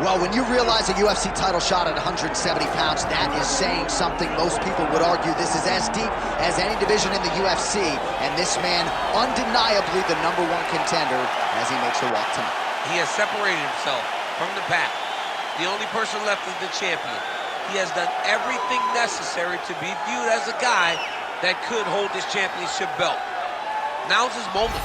Well, when you realize a UFC title shot at 170 pounds, that is saying something. Most people would argue this is as deep as any division in the UFC, and this man, undeniably the #1 contender as he makes the walk tonight. He has separated himself from the pack. The only person left is the champion. He has done everything necessary to be viewed as a guy that could hold this championship belt. Now's his moment.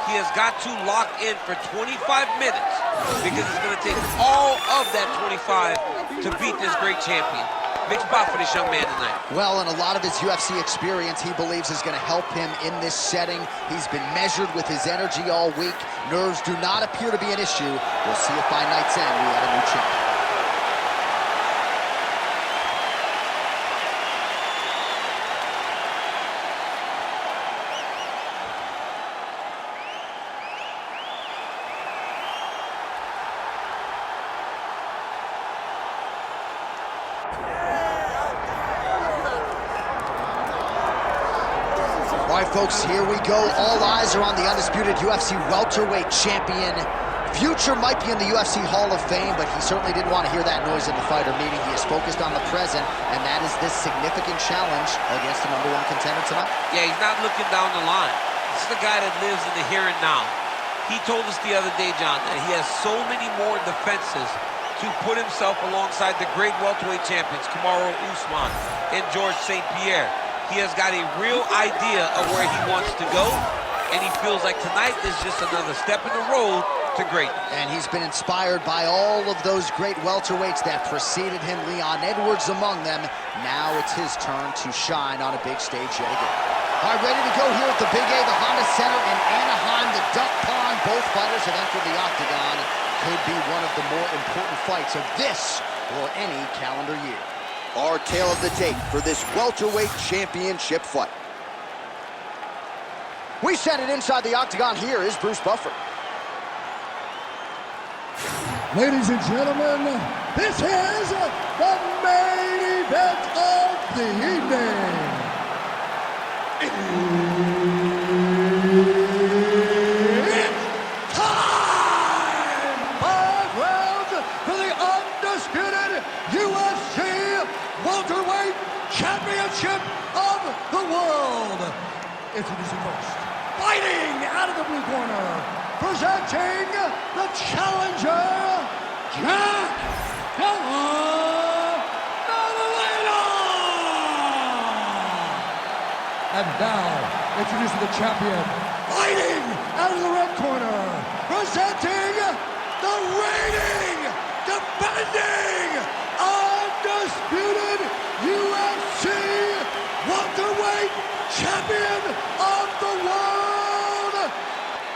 He has got to lock in for 25 minutes because it's going to take all of that 25 to beat this great champion. Big spot for this young man tonight. Well, and a lot of his UFC experience he believes is going to help him in this setting. He's been measured with his energy all week. Nerves do not appear to be an issue. We'll see if by night's end we have a new champion. All right, folks, here we go. All eyes are on the undisputed UFC welterweight champion. Future might be in the UFC Hall of Fame, but he certainly didn't want to hear that noise in the fighter meeting. He is focused on the present, and that is this significant challenge against the #1 contender tonight. Yeah, he's not looking down the line. This is the guy that lives in the here and now. He told us the other day, John, that he has so many more defenses to put himself alongside the great welterweight champions, Kamaru Usman and George St. Pierre. He has got a real idea of where he wants to go, and he feels like tonight is just another step in the road to greatness. And he's been inspired by all of those great welterweights that preceded him, Leon Edwards among them. Now it's his turn to shine on a big stage yet again. All right, ready to go here at the Big A, the Honda Center in Anaheim, the Duck Pond. Both fighters have entered the octagon. Could be one of the more important fights of this or any calendar year. Our tale of the tape for this welterweight championship fight. We send it inside the octagon. Here is Bruce Buffer. Ladies and gentlemen, this is the main event of the evening. It's time! 5 rounds for the undisputed UFC welterweight championship of the world. Introducing first, fighting out of the blue corner, presenting the challenger, Della Maddalena. And now, introducing the champion, fighting out of the red corner, presenting the reigning, defending, undisputed UFC welterweight champion of the world,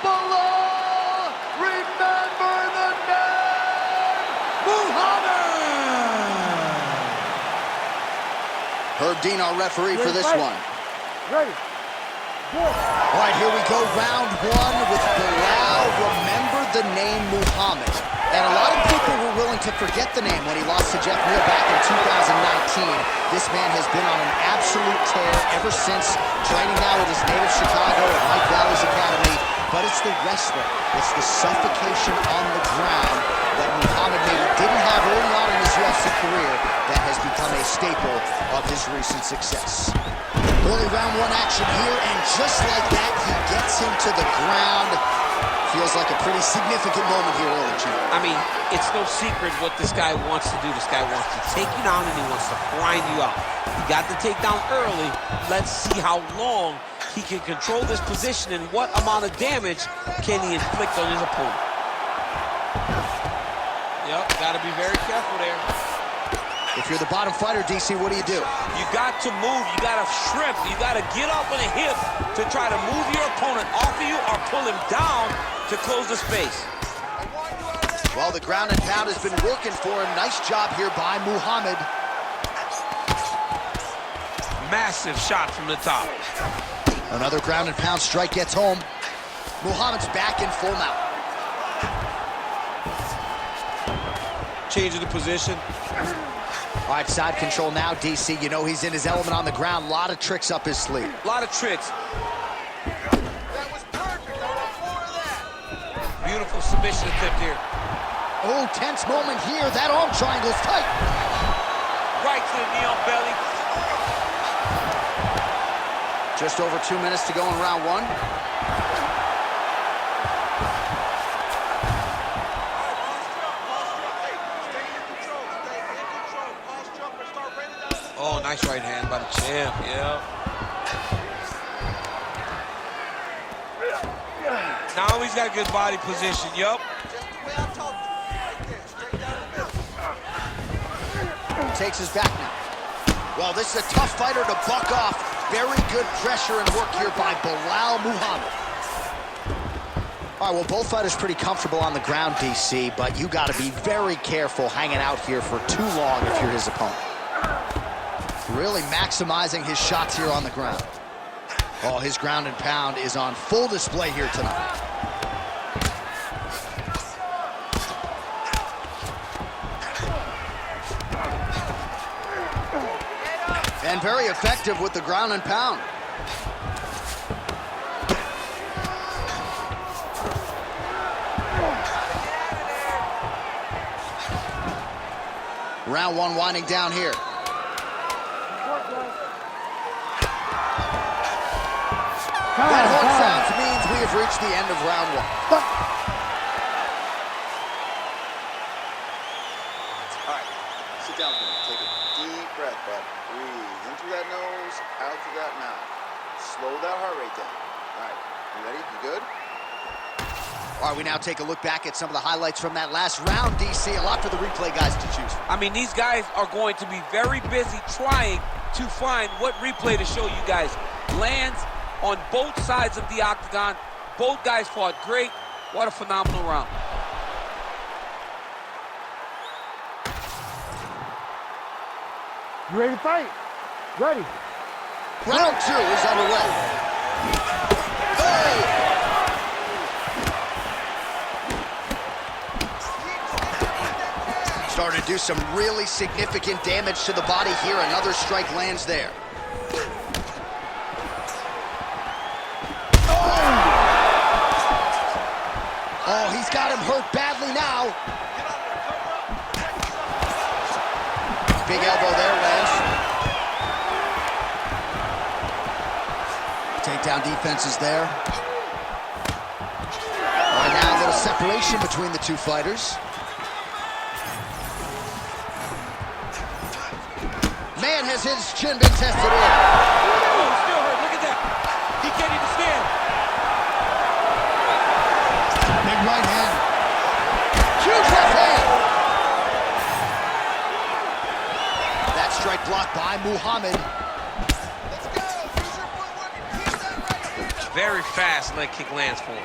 Belal. Remember the name, Muhammad. Herb Dean, our referee for this one. Ready. All right, here we go, round 1 with Belal. Remember the name Muhammad. And a lot of people were willing to forget the name when he lost to Jeff Neal back in 2019. This man has been on an absolute tear ever since, training now with his native Chicago at Mike Valley's Academy. But it's the wrestler, it's the suffocation on the ground that Muhammad maybe didn't have early on in his UFC career that has become a staple of his recent success. Early round 1 action here, and just like that, he gets him to the ground. Feels like a pretty significant moment here early, Chief. I mean, it's no secret what this guy wants to do. This guy wants to take you down, and he wants to grind you out. He got the takedown early. Let's see how long he can control this position and what amount of damage can he inflict on his opponent. Yep, got to be very careful there. If you're the bottom fighter, DC, what do? You got to move, you got to shrimp, you got to get up on a hip to try to move your opponent off of you or pull him down to close the space. Well, the ground and pound has been working for him. Nice job here by Muhammad. Massive shot from the top. Another ground and pound strike gets home. Muhammad's back in full mount. Changing the position. All right, side control now, DC. You know he's in his element on the ground. A lot of tricks up his sleeve. A lot of tricks. That was perfect. I want more of that. Beautiful submission attempt here. Oh, tense moment here. That arm triangle's tight. Right to the knee on belly. Just over 2 minutes to go in round one. Oh, nice right hand by the champ, yeah. Now he's got a good body position, yup. Takes his back now. Well, this is a tough fighter to buck off. Very good pressure and work here by Belal Muhammad. All right, well, both fighters pretty comfortable on the ground, DC, but you got to be very careful hanging out here for too long if you're his opponent. Really maximizing his shots here on the ground. Oh, his ground and pound is on full display here tonight. And very effective with the ground and pound. Round one winding down here. That horn sounds means we have reached the end of round one. All right, sit down for a minute. Take a deep breath, bud. Breathe in through that nose, out through that mouth. Slow that heart rate down. All right, you ready? You good? All right, we now take a look back at some of the highlights from that last round, DC. A lot for the replay guys to choose from. I mean, these guys are going to be very busy trying to find what replay to show you guys. Lands on both sides of the octagon. Both guys fought great. What a phenomenal round. You ready to fight? Ready. Round two is underway. Oh! Starting to do some really significant damage to the body here. Another strike lands there. Oh, he's got him hurt badly now. Big elbow there, Lance. Takedown defense is there. All right, now a little separation between the two fighters. Man, has his chin been tested in. Oh, still hurt. Look at that. He can't even stand. Big right hand. Huge left hand. That strike blocked by Muhammad. Very fast leg kick lands for him.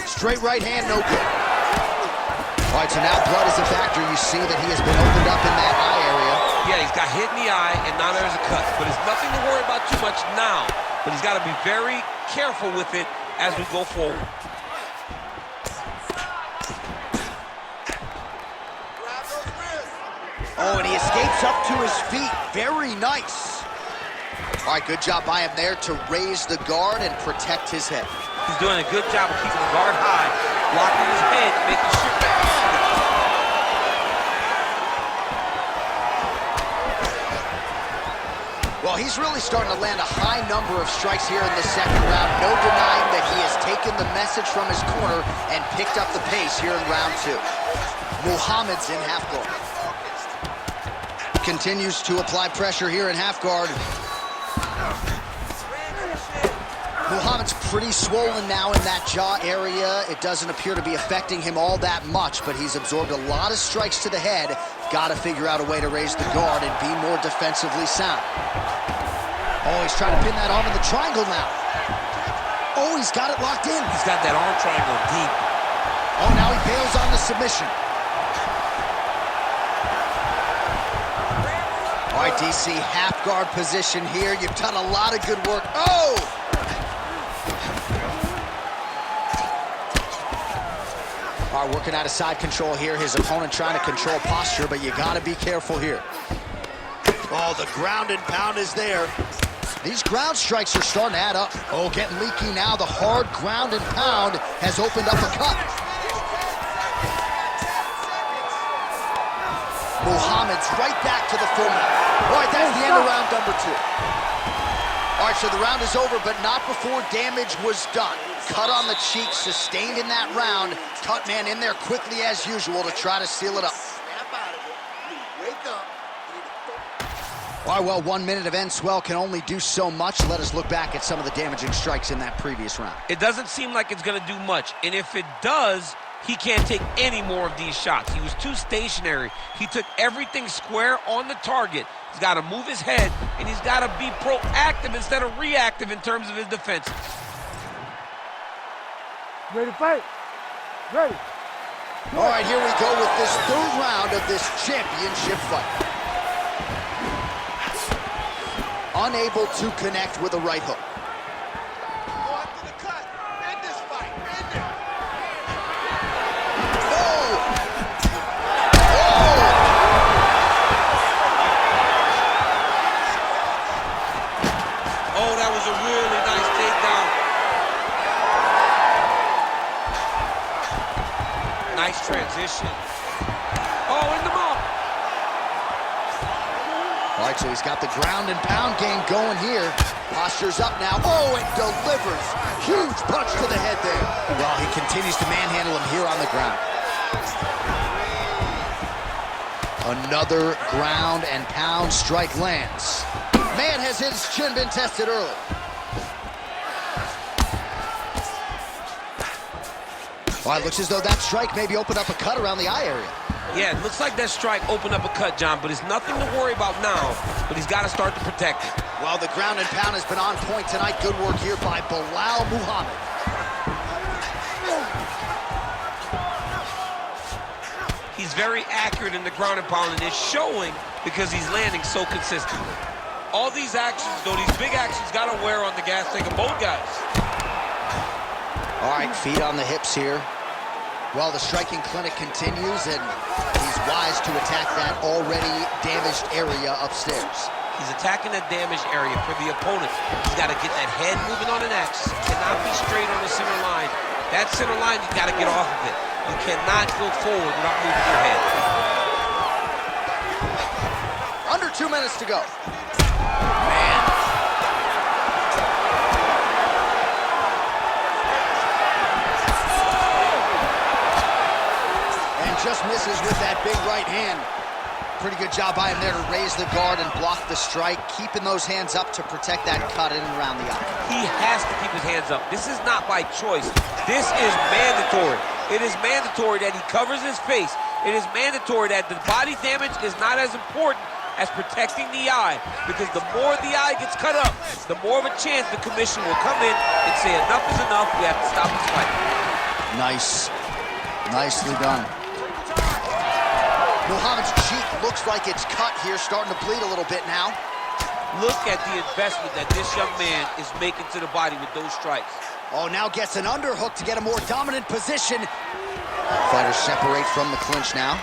Straight right hand, no good. All right, so now blood is a factor. You see that he has been opened up in that eye area. Yeah, he's got hit in the eye, and now there's a cut. But it's nothing to worry about too much now. But he's got to be very careful with it as we go forward. Oh, and he escapes up to his feet. Very nice. All right, good job by him there to raise the guard and protect his head. He's doing a good job of keeping the guard high, blocking his head, making sure. Well, he's really starting to land a high number of strikes here in the second round. No denying that he has taken the message from his corner and picked up the pace here in round two. Muhammad's in half guard. Continues to apply pressure here in half guard. Muhammad's pretty swollen now in that jaw area. It doesn't appear to be affecting him all that much, but he's absorbed a lot of strikes to the head. Got to figure out a way to raise the guard and be more defensively sound. Oh, he's trying to pin that arm in the triangle now. Oh, he's got it locked in. He's got that arm triangle deep. Oh, now he bails on the submission. All right, DC, half guard position here. You've done a lot of good work. Oh! All right, working out of side control here. His opponent trying to control posture, but you got to be careful here. Oh, the ground and pound is there. These ground strikes are starting to add up. Oh, getting leaky now. The hard ground and pound has opened up a cut. Muhammad's right back to the full mount. All right, that's the end of round number 2. All right, so the round is over, but not before damage was done. Cut on the cheek, sustained in that round. Cut man in there quickly as usual to try to seal it up. Snap out of it. Wake up. All right, well, 1 minute of end swell can only do so much. Let us look back at some of the damaging strikes in that previous round. It doesn't seem like it's going to do much, and if it does, he can't take any more of these shots. He was too stationary. He took everything square on the target. He's got to move his head, and he's got to be proactive instead of reactive in terms of his defense. Ready to fight? Ready. All right, here we go with this 3rd round of this championship fight. Unable to connect with a right hook. Go after the cut. End this fight. End it. Oh, that was a really nice takedown. Nice transition. Oh, in the mouth. All right, so he's got the ground and pound game going here. Posture's up now. Oh, and delivers. Huge punch to the head there. Well, he continues to manhandle him here on the ground. Another ground and pound strike lands. Man, has his chin been tested early. All right, looks as though that strike maybe opened up a cut around the eye area. Yeah, it looks like that strike opened up a cut, John, but it's nothing to worry about now, but he's got to start to protect it. Well, the ground and pound has been on point tonight. Good work here by Belal Muhammad. He's very accurate in the ground and pound, and it's showing because he's landing so consistently. All these actions, though, these big actions, got to wear on the gas tank of both guys. All right, feet on the hips here. Well, the striking clinic continues, and he's wise to attack that already damaged area upstairs. He's attacking that damaged area for the opponent. He's got to get that head moving on an axis. Cannot be straight on the center line. That center line, you got to get off of it. You cannot go forward without moving your head. Under 2 minutes to go. Man. Just misses with that big right hand. Pretty good job by him there to raise the guard and block the strike, keeping those hands up to protect that cut in and around the eye. He has to keep his hands up. This is not by choice. This is mandatory. It is mandatory that he covers his face. It is mandatory that the body damage is not as important as protecting the eye, because the more the eye gets cut up, the more of a chance the commission will come in and say enough is enough, we have to stop this fight. Nice. Nicely done. Muhammad's cheek looks like it's cut here, starting to bleed a little bit now. Look at the investment that this young man is making to the body with those strikes. Oh, now gets an underhook to get a more dominant position. Fighters separate from the clinch now.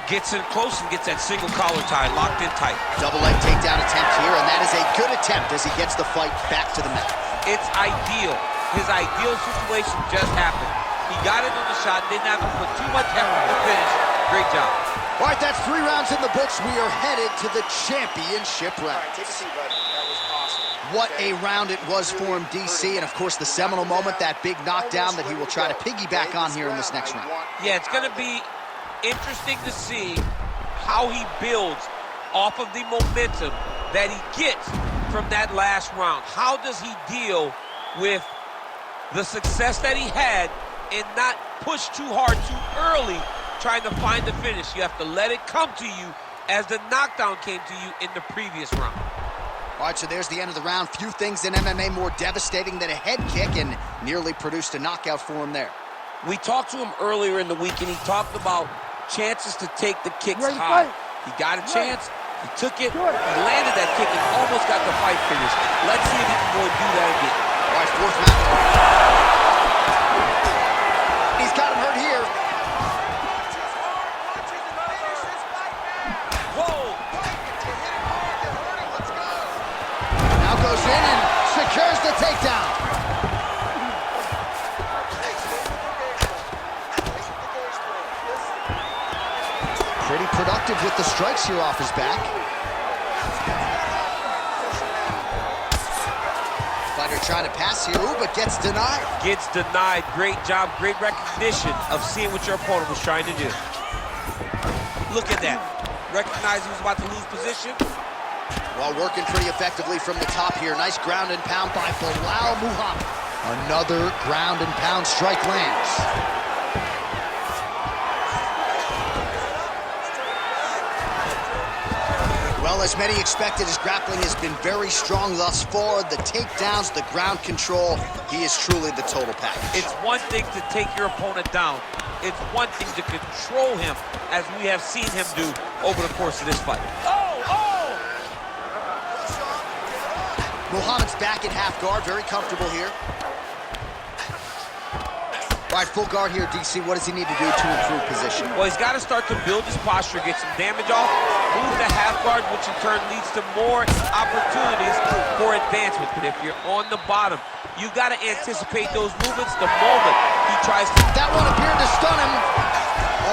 Gets in close and gets that single collar tie locked in tight. Double leg takedown attempt here, and that is a good attempt as he gets the fight back to the mat. It's ideal. His ideal situation just happened. He got it on the shot, didn't have to put too much effort to finish. Great job. All right, that's 3 rounds in the books. We are headed to the championship round. All right, take a seat, buddy. That was awesome. What a round it was for him, DC, and of course the seminal moment, that big knockdown that he will try to piggyback on here in this next round. Yeah, it's going to be interesting to see how he builds off of the momentum that he gets from that last round. How does he deal with the success that he had and not push too hard too early trying to find the finish? You have to let it come to you as the knockdown came to you in the previous round. All right, so there's the end of the round. Few things in MMA more devastating than a head kick, and nearly produced a knockout for him there. We talked to him earlier in the week, and he talked about chances to take the kicks Ready to high. fight? He got a chance, he took it, Good. he landed that kick, and almost got the fight finished. Let's see if he can go and do that again. All right, 4th round. He's got him hurt here. Whoa! Now goes takedown. Pretty productive with the strikes here off his back. Fighter trying to pass here, ooh, but gets denied. Gets denied. Great job, great recognition of seeing what your opponent was trying to do. Look at that. Recognized he was about to lose position. Well, working pretty effectively from the top here. Nice ground and pound by Belal Muhammad. Another ground and pound strike lands. Well, as many expected, his grappling has been very strong thus far. The takedowns, the ground control, he is truly the total package. It's one thing to take your opponent down. It's one thing to control him, as we have seen him do over the course of this fight. Muhammad's back at half guard, very comfortable here. All right, full guard here, DC. What does he need to do to improve position? Well, he's got to start to build his posture, get some damage off, move to half guard, which in turn leads to more opportunities for advancement. But if you're on the bottom, you've got to anticipate those movements the moment he tries to... That one appeared to stun him.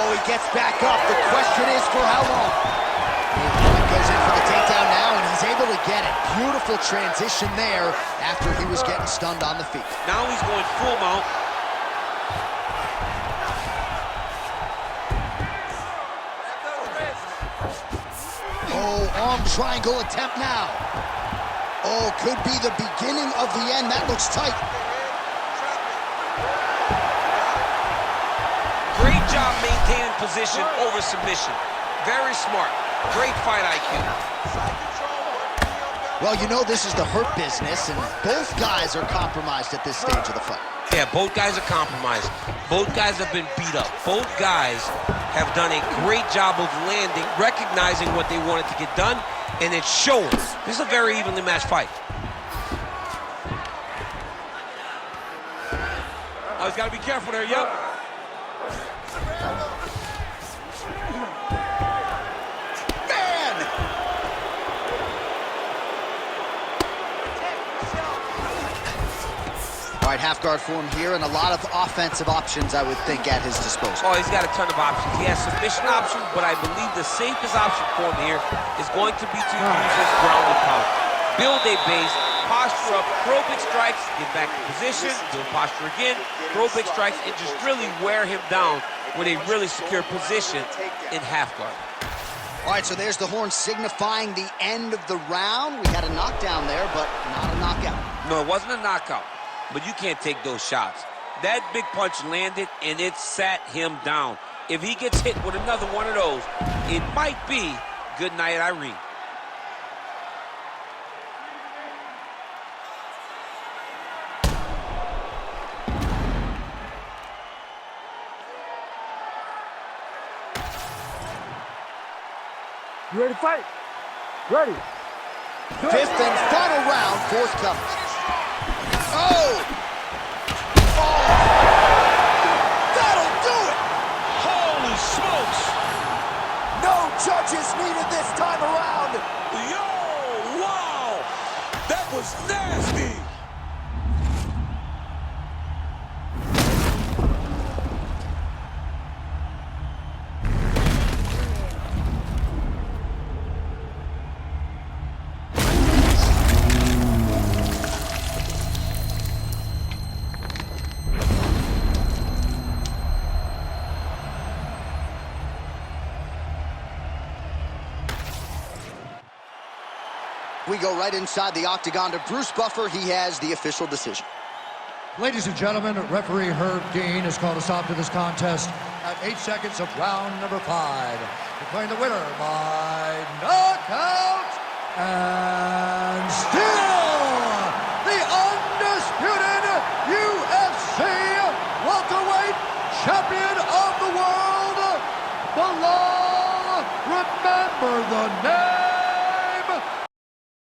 Oh, he gets back up. The question is for how long? Muhammad goes in for the takedown now, and he's able to get it. Beautiful transition there after he was getting stunned on the feet. Now he's going full mount. Oh, arm triangle attempt now. Oh, could be the beginning of the end. That looks tight. Great job maintaining position over submission. Very smart. Great fight IQ. Well, you know this is the hurt business, and both guys are compromised at this stage of the fight. Yeah, both guys are compromised. Both guys have been beat up. Both guys have done a great job of landing, recognizing what they wanted to get done, and it's showing. This is a very evenly matched fight. Oh, he's got to be careful there, yep. All right, half guard for him here, and a lot of offensive options, I would think, at his disposal. Oh, he's got a ton of options. He has submission options, but I believe the safest option for him here is going to be to use his ground and pound. Build a base, posture up, throw big strikes, get back in position, build posture again, throw big strikes, and just really wear him down with a really secure position in half guard. All right, so there's the horn signifying the end of the round. We had a knockdown there, but not a knockout. No, it wasn't a knockout. But you can't take those shots. That big punch landed, and it sat him down. If he gets hit with another one of those, it might be good night, Irene. You ready to fight? Ready. Fifth and final round, forthcoming. Oh! Oh! That'll do it! Holy smokes! No judges needed this time around. Yo, wow! That was nasty! We go right inside the octagon to Bruce Buffer. He has the official decision. Ladies and gentlemen, referee Herb Dean has called a stop to this contest at 8 seconds of round number 5. Declaring the winner by knockout and still the undisputed UFC welterweight champion of the world, Belal. Remember the name.